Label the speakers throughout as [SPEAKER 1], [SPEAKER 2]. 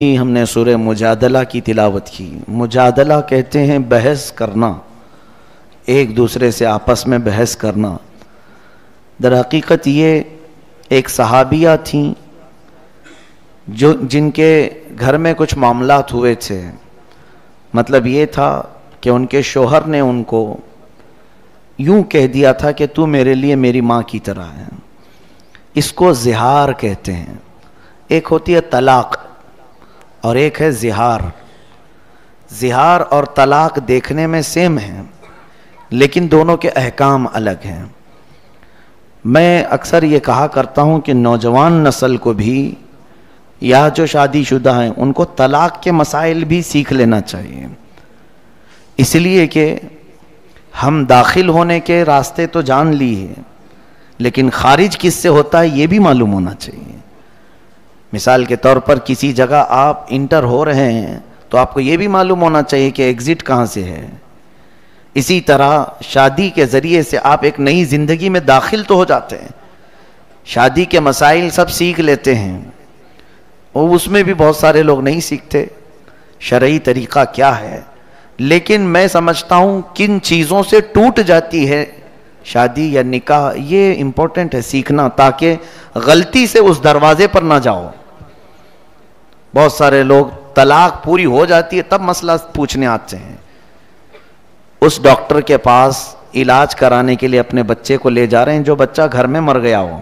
[SPEAKER 1] ہم نے سورہ مجادلہ کی تلاوت کی۔ مجادلہ کہتے ہیں بحث کرنا، ایک دوسرے سے آپس میں بحث کرنا۔ در حقیقت یہ ایک صحابیہ تھیں جن کے گھر میں کچھ معاملات ہوئے تھے۔ مطلب یہ تھا کہ ان کے شوہر نے ان کو یوں کہہ دیا تھا کہ تو میرے لیے میری ماں کی طرح ہے۔ اس کو زہار کہتے ہیں۔ ایک ہوتی ہے طلاق اور ایک ہے زہار۔ زہار اور طلاق دیکھنے میں سیم ہیں لیکن دونوں کے احکام الگ ہیں۔ میں اکثر یہ کہا کرتا ہوں کہ نوجوان نسل کو بھی یا جو شادی شدہ ہیں ان کو طلاق کے مسائل بھی سیکھ لینا چاہیے، اس لیے کہ ہم داخل ہونے کے راستے تو جان لی ہے لیکن خارج کس سے ہوتا ہے یہ بھی معلوم ہونا چاہیے۔ مثال کے طور پر کسی جگہ آپ انٹر ہو رہے ہیں تو آپ کو یہ بھی معلوم ہونا چاہیے کہ ایگزٹ کہاں سے ہے۔ اسی طرح شادی کے ذریعے سے آپ ایک نئی زندگی میں داخل تو ہو جاتے ہیں، شادی کے مسائل سب سیکھ لیتے ہیں، اور اس میں بھی بہت سارے لوگ نہیں سیکھتے شرعی طریقہ کیا ہے۔ لیکن میں سمجھتا ہوں کن چیزوں سے ٹوٹ جاتی ہے شادی یا نکاح، یہ امپورٹنٹ ہے سیکھنا، تاکہ غلطی سے اس دروازے پر نہ جاؤ۔ بہت سارے لوگ طلاق پوری ہو جاتی ہے تب مسئلہ پوچھنے آتے ہیں۔ اس ڈاکٹر کے پاس علاج کرانے کے لیے اپنے بچے کو لے جا رہے ہیں جو بچہ گھر میں مر گیا ہو،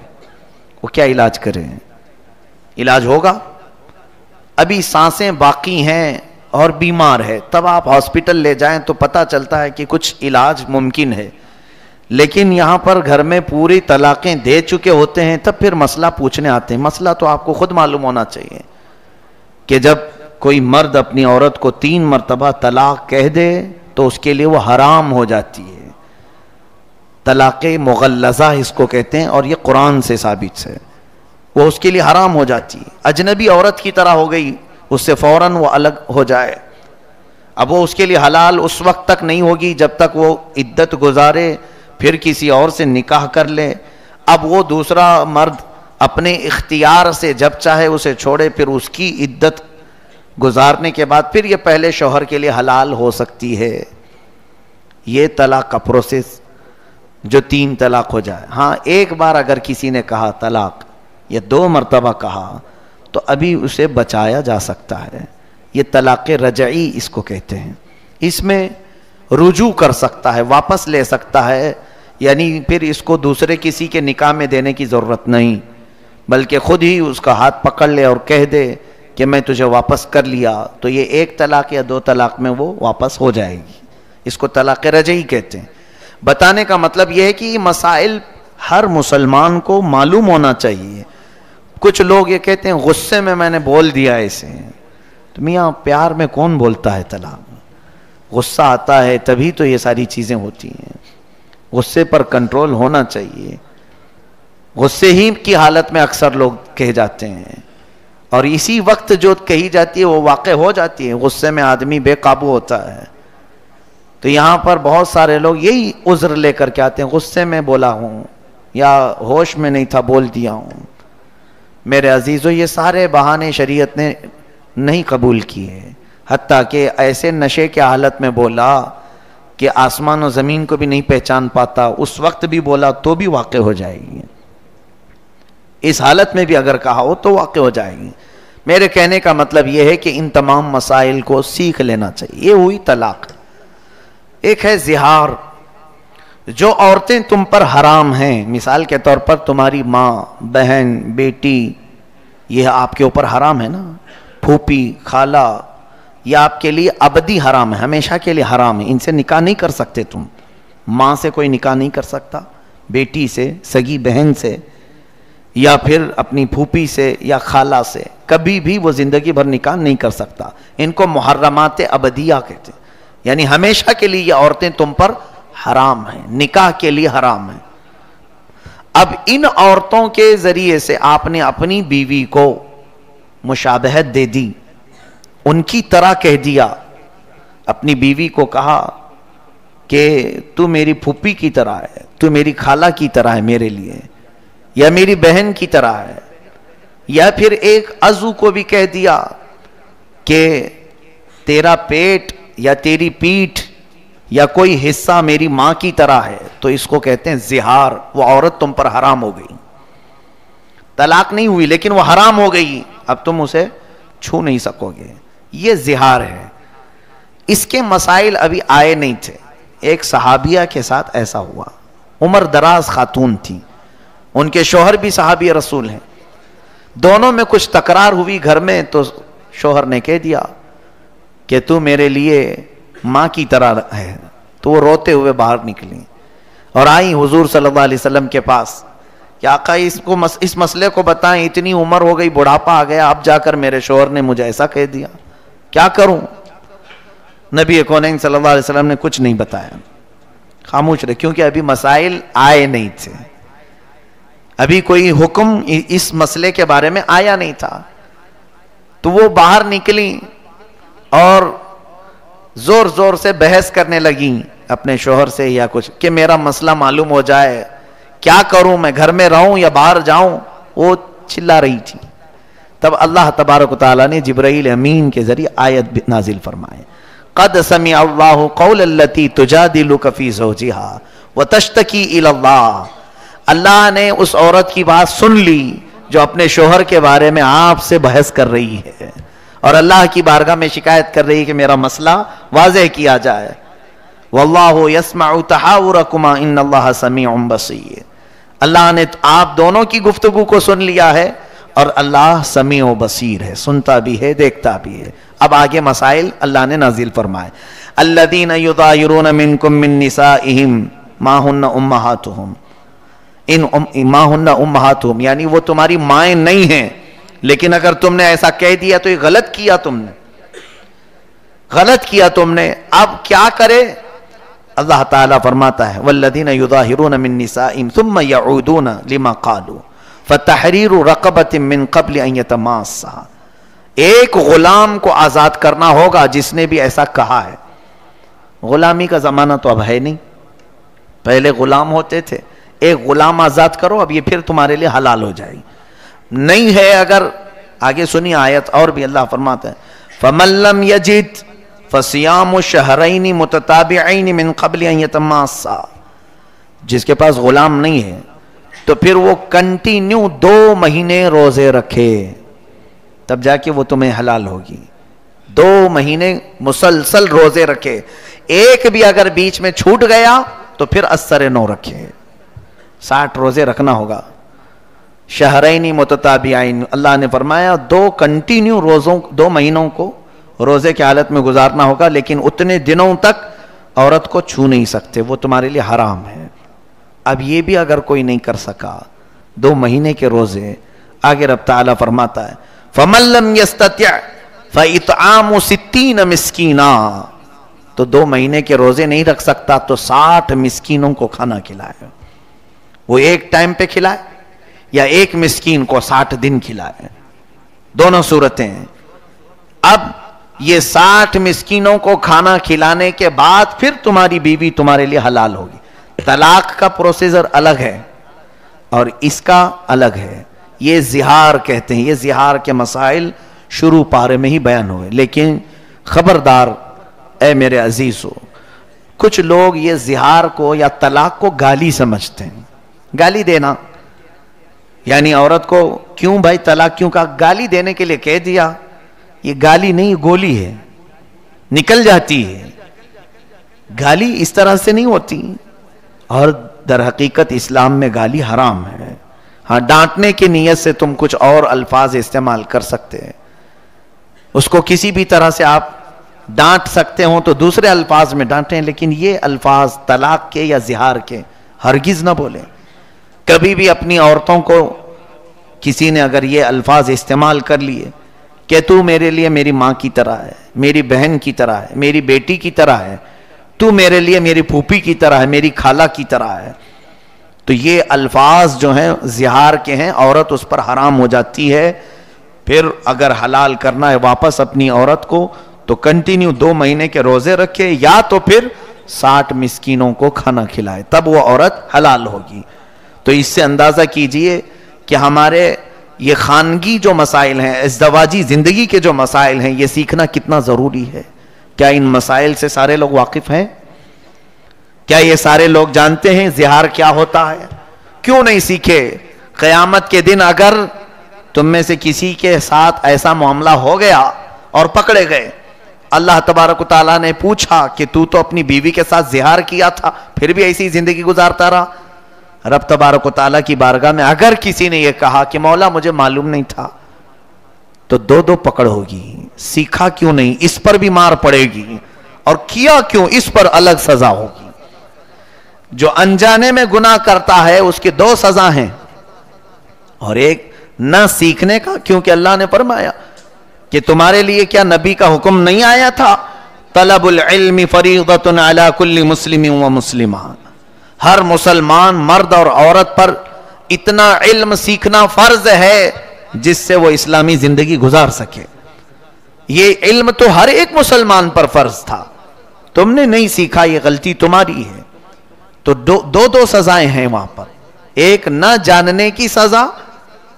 [SPEAKER 1] وہ کیا علاج کریں؟ علاج ہوگا؟ ابھی سانسیں باقی ہیں اور بیمار ہے، تب آپ ہاسپٹل لے جائیں تو پتہ چلتا ہے کہ کچھ علاج ممکن ہے۔ لیکن یہاں پر گھر میں پوری طلاقیں دے چکے ہوتے ہیں تب پھر مسئلہ پوچھنے آتے ہیں۔ مسئلہ تو آپ کو خود معلوم ہونا چاہیے کہ جب کوئی مرد اپنی عورت کو 3 مرتبہ طلاق کہہ دے تو اس کے لیے وہ حرام ہو جاتی ہے۔ طلاق مغلظہ اس کو کہتے ہیں اور یہ قرآن سے ثابت ہے، وہ اس کے لیے حرام ہو جاتی ہے۔ اجنبی عورت کی طرح ہو گئی، اس سے فوراً وہ الگ ہو جائے۔ اب وہ اس کے لیے حلال اس وقت تک نہیں ہوگی جب تک وہ عدت گزارے، پھر کسی اور سے نکاح کر لے۔ اب وہ دوسرا مرد اپنے اختیار سے جب چاہے اسے چھوڑے، پھر اس کی عدت گزارنے کے بعد پھر یہ پہلے شوہر کے لیے حلال ہو سکتی ہے۔ یہ طلاق کا پروسیس جو 3 طلاق ہو جائے۔ ہاں ایک بار اگر کسی نے کہا طلاق یا 2 مرتبہ کہا تو ابھی اسے بچایا جا سکتا ہے۔ یہ طلاق رجعی اس کو کہتے ہیں۔ اس میں رجوع کر سکتا ہے، واپس لے سکتا ہے، یعنی پھر اس کو دوسرے کسی کے نکاح میں دینے کی ضرورت نہیں، بلکہ خود ہی اس کا ہاتھ پکڑ لے اور کہہ دے کہ میں تجھے واپس کر لیا، تو یہ 1 طلاق یا 2 طلاق میں وہ واپس ہو جائے گی۔ اس کو طلاق رجعی کہتے ہیں۔ بتانے کا مطلب یہ ہے کہ یہ مسائل ہر مسلمان کو معلوم ہونا چاہیے۔ کچھ لوگ یہ کہتے ہیں غصے میں نے بول دیا اسے، تو میاں پیار میں کون بولتا ہے طلاق؟ غصہ آتا ہے تبھی تو یہ ساری چیزیں ہوتی ہیں۔ غصے پر کنٹرول ہونا چاہیے۔ غصے ہی کی حالت میں اکثر لوگ کہہ جاتے ہیں اور اسی وقت جو کہی جاتی ہے وہ واقع ہو جاتی ہے۔ غصے میں آدمی بے قابو ہوتا ہے۔ تو یہاں پر بہت سارے لوگ یہی عذر لے کر کے آتے ہیں، غصے میں بولا ہوں یا ہوش میں نہیں تھا بول دیا ہوں۔ میرے عزیزو، یہ سارے بہانے شریعت نے نہیں قبول کیے، حتیٰ کہ ایسے نشے کے حالت میں بولا کہ آسمان و زمین کو بھی نہیں پہچان پاتا، اس وقت بھی بولا تو بھی واقع ہو جائے گی۔ اس حالت میں بھی اگر کہا ہو تو واقع ہو جائے گی۔ میرے کہنے کا مطلب یہ ہے کہ ان تمام مسائل کو سیکھ لینا چاہیے۔ یہ ہوئی طلاق۔ ایک ہے زہار۔ جو عورتیں تم پر حرام ہیں، مثال کے طور پر تمہاری ماں، بہن، بیٹی، یہ آپ کے اوپر حرام ہے نا، پھوپھی، خالہ، یہ آپ کے لیے ابدی حرام ہے، ہمیشہ کے لیے حرام ہے۔ ان سے نکاح نہیں کر سکتے تم۔ ماں سے کوئی نکاح نہیں کر سکتا، بیٹی سے، سگی بہن سے، یا پھر اپنی پھوپھی سے یا خالہ سے، کبھی بھی وہ زندگی بھر نکاح نہیں کر سکتا۔ ان کو محرمات ابدیہ کہتے ہیں، یعنی ہمیشہ کے لیے یہ عورتیں تم پر حرام ہیں، نکاح کے لیے حرام ہیں۔ اب ان عورتوں کے ذریعے سے آپ نے اپنی بیوی کو مشابہت دے دی، ان کی طرح کہہ دیا۔ اپنی بیوی کو کہا کہ تو میری پھوپھی کی طرح ہے، تو میری خالہ کی طرح ہے میرے لیے، یا میری بہن کی طرح ہے، یا پھر ایک عضو کو بھی کہہ دیا کہ تیرا پیٹ یا تیری پیٹھ یا کوئی حصہ میری ماں کی طرح ہے تو اس کو کہتے ہیں زہار. وہ عورت تم پر حرام ہو گئی, طلاق نہیں ہوئی لیکن وہ حرام ہو گئی, اب تم اسے چھو نہیں سکو گے. یہ زہار ہے. اس کے مسائل ابھی آئے نہیں تھے. ایک صحابیہ کے ساتھ ایسا ہوا, عمر دراز خاتون تھی, ان کے شوہر بھی صحابی رسول ہیں, دونوں میں کچھ تکرار ہوئی گھر میں, تو شوہر نے کہہ دیا کہ تو میرے لیے ماں کی طرح ہے. تو وہ روتے ہوئے باہر نکلی اور آئی حضور صلی اللہ علیہ وسلم کے پاس کہ آقا اس مسئلے کو بتائیں, اتنی عمر ہو گئی, بڑھاپا آ گیا, اب جا کر میرے شوہر نے مجھے ایسا کہہ دیا, کیا کروں؟ نبی کونین صلی اللہ علیہ وسلم نے کچھ نہیں بتایا, خاموش رہے, کیونکہ ابھی مسائل آئے نہیں تھے, ابھی کوئی حکم اس مسئلے کے بارے میں آیا نہیں تھا. تو وہ باہر نکلی اور زور زور سے بحث کرنے لگیں اپنے شوہر سے یا کچھ, کہ میرا مسئلہ معلوم ہو جائے, کیا کروں, میں گھر میں رہوں یا باہر جاؤں. وہ چلا رہی تھی. تب اللہ تبارک و تعالیٰ نے جبرائیل امین کے ذریعے آیت نازل فرمائے, قد سمع اللہ قول التی تجادلک فی زوجہا وتشتکی الی اللہ. اللہ نے اس عورت کی بات سن لی جو اپنے شوہر کے بارے میں آپ سے بحث کر رہی ہے اور اللہ کی بارگاہ میں شکایت کر رہی ہے کہ میرا مسئلہ واضح کیا جائے. واللہ یسمع تحاورکما ان اللہ سمیع بصیر. اللہ نے آپ دونوں کی گفتگو کو سن لیا ہے اور اللہ سمیع و بصیر ہے, سنتا بھی ہے, دیکھتا بھی ہے. اب آگے مسائل اللہ نے نازل فرمائے. الذین یظاہرون منکم من نسائہم ما ہن امہاتہم, ما ہن امہاتہم یعنی وہ تمہاری مائیں نہیں ہیں, لیکن اگر تم نے ایسا کہہ دیا تو یہ غلط کیا تم نے, غلط کیا تم نے. اب کیا کرے؟ اللہ تعالیٰ فرماتا ہے والذین یظاہرون من نسائہم ثم یعودون لما قالوا فتحریر رقبۃ من قبل ان یتماسا. ایک غلام کو آزاد کرنا ہوگا جس نے بھی ایسا کہا ہے. غلامی کا زمانہ تو اب ہے نہیں, پہلے غلام ہوتے تھے, ایک غلام آزاد کرو, اب یہ پھر تمہارے لیے حلال ہو جائے گی. نہیں ہے اگر, آگے سنی آیت اور بھی اللہ فرماتا ہے فَمَن لَّمْ يَجِدْ فَصِيَامُ شَهْرَيْنِ مُتَتَابِعَيْنِ مِن قَبْلِ أَن يَتَمَاسَّا. جس کے پاس غلام نہیں ہے تو پھر وہ کنٹینیو 2 مہینے روزے رکھے, تب جا کے وہ تمہیں حلال ہوگی. 2 مہینے مسلسل روزے رکھے, ایک بھی اگر بیچ میں چھوٹ گیا تو پھر اثر 9 رکھے. 60 روزے رکھنا ہوگا. شہرین متتابعین, اللہ نے فرمایا 2 کنٹینیو روزوں, 2 مہینوں کو روزے کی حالت میں گزارنا ہوگا, لیکن اتنے دنوں تک عورت کو چھو نہیں سکتے, وہ تمہارے لیے حرام ہے. اب یہ بھی اگر کوئی نہیں کر سکا 2 مہینے کے روزے, آگے رب تعالیٰ فرماتا ہے فَمَن لَّمْ يَسْتَطِعْ فَإِطْعَامُ 60 مِسْكِينًا. تو 2 مہینے کے روزے نہیں رکھ سکتا تو 60 مسکینوں کو کھانا کھلائے. وہ ایک ٹائم پہ کھلائے یا ایک مسکین کو 60 دن کھلائے, دونوں صورتیں ہیں. اب یہ 60 مسکینوں کو کھانا کھلانے کے بعد پھر تمہاری بیوی تمہارے لیے حلال ہوگی. طلاق کا پروسیجر الگ ہے اور اس کا الگ ہے. یہ زہار کہتے ہیں. یہ زہار کے مسائل شروع پارے میں ہی بیان ہوئے, لیکن خبردار اے میرے عزیزو, کچھ لوگ یہ زہار کو یا طلاق کو گالی سمجھتے ہیں. گالی دینا یعنی عورت کو کیوں بھائی طلاق کیوں کہا, گالی دینے کے لیے کہہ دیا. یہ گالی نہیں, گولی ہے, نکل جاتی ہے. گالی اس طرح سے نہیں ہوتی, اور در حقیقت اسلام میں گالی حرام ہے. ہاں, ڈانٹنے کی نیت سے تم کچھ اور الفاظ استعمال کر سکتے ہیں, اس کو کسی بھی طرح سے آپ ڈانٹ سکتے ہوں تو دوسرے الفاظ میں ڈانٹیں, لیکن یہ الفاظ طلاق کے یا زہار کے ہرگز نہ بولیں. کبھی بھی اپنی عورتوں کو کسی نے اگر یہ الفاظ استعمال کر لیے کہ تو میرے لیے میری ماں کی طرح ہے, میری بہن کی طرح ہے, میری بیٹی کی طرح ہے, تو میرے لیے میری پھوپھی کی طرح ہے, میری خالہ کی طرح ہے, تو یہ الفاظ جو ہیں زہار کے ہیں, عورت اس پر حرام ہو جاتی ہے. پھر اگر حلال کرنا ہے واپس اپنی عورت کو تو کنٹینیو 2 مہینے کے روزے رکھے, یا تو پھر 60 مسکینوں کو کھانا کھلائے, تب وہ عورت حلال ہوگی. تو اس سے اندازہ کیجئے کہ ہمارے یہ خانگی جو مسائل ہیں، ازدواجی زندگی کے جو مسائل ہیں، یہ سیکھنا کتنا ضروری ہے. کیا ان مسائل سے سارے لوگ واقف ہیں؟ کیا یہ سارے لوگ جانتے ہیں زہار کیا ہوتا ہے؟ کیوں نہیں سیکھے؟ قیامت کے دن اگر تم میں سے کسی کے ساتھ ایسا معاملہ ہو گیا اور پکڑے گئے، اللہ تبارک و تعالیٰ نے پوچھا کہ تو اپنی بیوی کے ساتھ زہار کیا تھا پھر بھی ایسی زندگی گزارتا رہا، رب تبارک و تعالیٰ کی بارگاہ میں اگر کسی نے یہ کہا کہ مولا مجھے معلوم نہیں تھا، تو دو پکڑ ہوگی. سیکھا کیوں نہیں، اس پر بھی مار پڑے گی، اور کیا کیوں، اس پر الگ سزا ہوگی. جو انجانے میں گناہ کرتا ہے اس کی 2 سزا ہیں، اور ایک نہ سیکھنے کا، کیونکہ اللہ نے فرمایا کہ تمہارے لیے کیا نبی کا حکم نہیں آیا تھا، طلب العلم فریضۃ علی کل مسلم و مسلمہ، ہر مسلمان مرد اور عورت پر اتنا علم سیکھنا فرض ہے جس سے وہ اسلامی زندگی گزار سکے. یہ علم تو ہر ایک مسلمان پر فرض تھا، تم نے نہیں سیکھا، یہ غلطی تمہاری ہے. تو دو سزائیں ہیں وہاں پر، ایک نہ جاننے کی سزا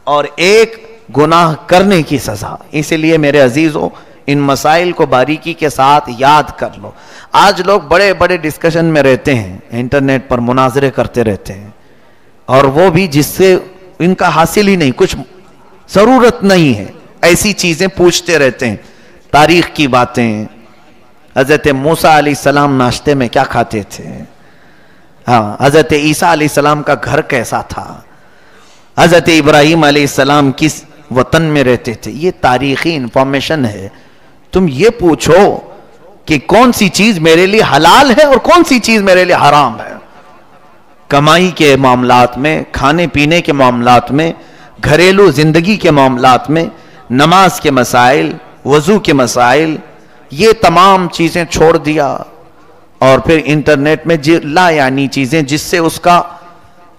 [SPEAKER 1] اور ایک گناہ کرنے کی سزا. اسی لیے میرے عزیزوں ان مسائل کو باریکی کے ساتھ یاد کر لو. آج لوگ بڑے بڑے ڈسکشن میں رہتے ہیں، انٹرنیٹ پر مناظرے کرتے رہتے ہیں، اور وہ بھی جس سے ان کا حاصل ہی نہیں، کچھ ضرورت نہیں ہے، ایسی چیزیں پوچھتے رہتے ہیں. تاریخ کی باتیں، حضرت موسیٰ علیہ السلام ناشتے میں کیا کھاتے تھے، ہاں حضرت عیسیٰ علیہ السلام کا گھر کیسا تھا، حضرت ابراہیم علیہ السلام کس وطن میں رہتے تھے، یہ تاریخی انفارمیشن ہے. تم یہ پوچھو کہ کون سی چیز میرے لیے حلال ہے اور کون سی چیز میرے لیے حرام ہے. کمائی کے معاملات میں، کھانے پینے کے معاملات میں، گھریلو زندگی کے معاملات میں، نماز کے مسائل، وضو کے مسائل، یہ تمام چیزیں چھوڑ دیا، اور پھر انٹرنیٹ میں لا یعنی چیزیں جس سے اس کا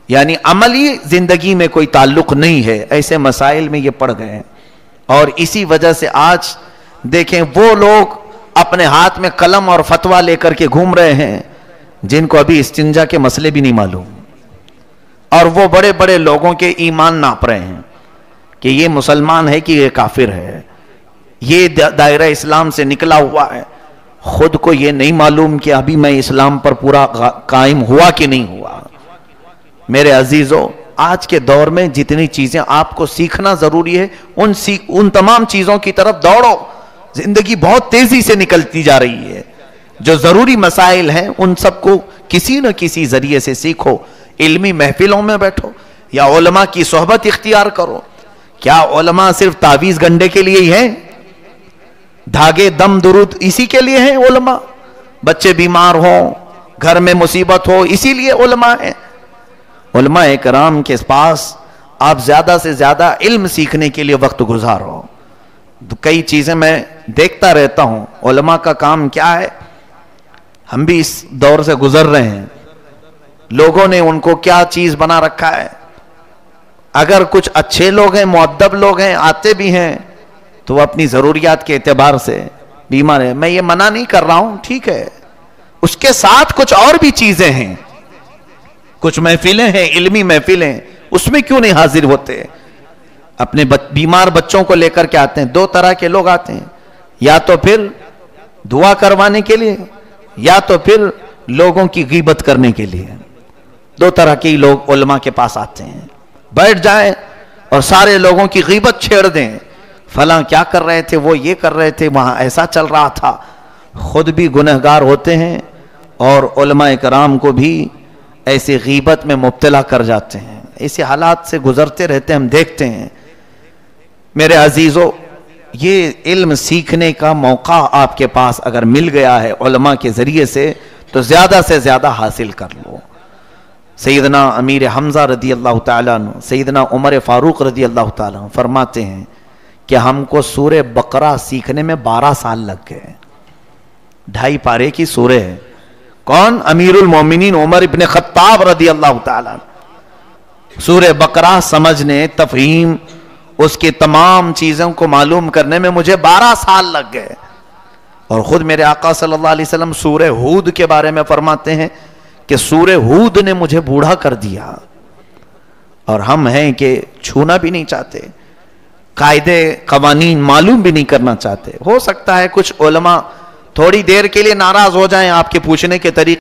[SPEAKER 1] یعنی عملی زندگی میں کوئی تعلق نہیں ہے، ایسے مسائل میں یہ پڑ گئے ہیں. اور اسی وجہ سے آج دیکھیں وہ لوگ اپنے ہاتھ میں قلم اور فتویٰ لے کر کے گھوم رہے ہیں جن کو ابھی استنجا کے مسئلے بھی نہیں معلوم، اور وہ بڑے بڑے لوگوں کے ایمان ناپ رہے ہیں کہ یہ مسلمان ہے کہ یہ کافر ہے، یہ دائرہ اسلام سے نکلا ہوا ہے. خود کو یہ نہیں معلوم کہ ابھی میں اسلام پر پورا قائم ہوا کہ نہیں ہوا. میرے عزیزوں آج کے دور میں جتنی چیزیں آپ کو سیکھنا ضروری ہے ان تمام چیزوں کی طرف دوڑو. زندگی بہت تیزی سے نکلتی جا رہی ہے. جو ضروری مسائل ہیں ان سب کو کسی نہ کسی ذریعے سے سیکھو. علمی محفلوں میں بیٹھو یا علماء کی صحبت اختیار کرو. کیا علماء صرف تعویذ گنڈے کے لیے ہی ہیں؟ دھاگے دم درود اسی کے لیے ہیں علماء؟ بچے بیمار ہوں، گھر میں مصیبت ہو، اسی لیے علماء ہیں؟ علماء کرام کے پاس آپ زیادہ سے زیادہ علم سیکھنے کے لیے وقت گزارو. کئی چیزیں میں دیکھتا رہتا ہوں، علماء کا کام کیا ہے. ہم بھی اس دور سے گزر رہے ہیں، لوگوں نے ان کو کیا چیز بنا رکھا ہے. اگر کچھ اچھے لوگ ہیں، مؤدب لوگ ہیں، آتے بھی ہیں، تو وہ اپنی ضروریات کے اعتبار سے بیمار ہے. میں یہ منع نہیں کر رہا ہوں، ٹھیک ہے، اس کے ساتھ کچھ اور بھی چیزیں ہیں، کچھ محفلیں ہیں، علمی محفلیں، اس میں کیوں نہیں حاضر ہوتے؟ اپنے بیمار بچوں کو لے کر کے آتے ہیں. 2 طرح کے لوگ آتے ہیں، یا تو پھر دعا کروانے کے لیے، یا تو پھر لوگوں کی غیبت کرنے کے لیے. 2 طرح کے لوگ علماء کے پاس آتے ہیں. بیٹھ جائیں اور سارے لوگوں کی غیبت چھیڑ دیں، فلاں کیا کر رہے تھے، وہ یہ کر رہے تھے، وہاں ایسا چل رہا تھا. خود بھی گنہگار ہوتے ہیں اور علماء کرام کو بھی ایسے غیبت میں مبتلا کر جاتے ہیں. ایسے حالات سے گزرتے رہتے ہیں، ہم دیکھتے ہیں. میرے عزیزو، یہ علم سیکھنے کا موقع آپ کے پاس اگر مل گیا ہے علماء کے ذریعے سے تو زیادہ سے زیادہ حاصل کر لو. سیدنا امیر حمزہ رضی اللہ تعالیٰ عنہ، سیدنا عمر فاروق رضی اللہ تعالیٰ عنہ فرماتے ہیں کہ ہم کو سورہ بقرہ سیکھنے میں 12 سال لگ گئے. 2.5 پارے کی سورہ ہے. کون؟ امیر المومنین عمر ابن خطاب رضی اللہ تعالیٰ عنہ. سورہ بقرہ سمجھنے، تفہیم، اس کی تمام چیزوں کو معلوم کرنے میں مجھے 12 سال لگ گئے. اور خود میرے آقا صلی اللہ علیہ وسلم سورہ ہود کے بارے میں فرماتے ہیں کہ سورہ ہود نے مجھے بوڑھا کر دیا، اور ہم ہیں کہ چھونا بھی نہیں چاہتے. قاعدے قوانین معلوم بھی نہیں کرنا چاہتے. ہو سکتا ہے کچھ علماء تھوڑی دیر کے لیے ناراض ہو جائیں آپ کے پوچھنے کے طریقے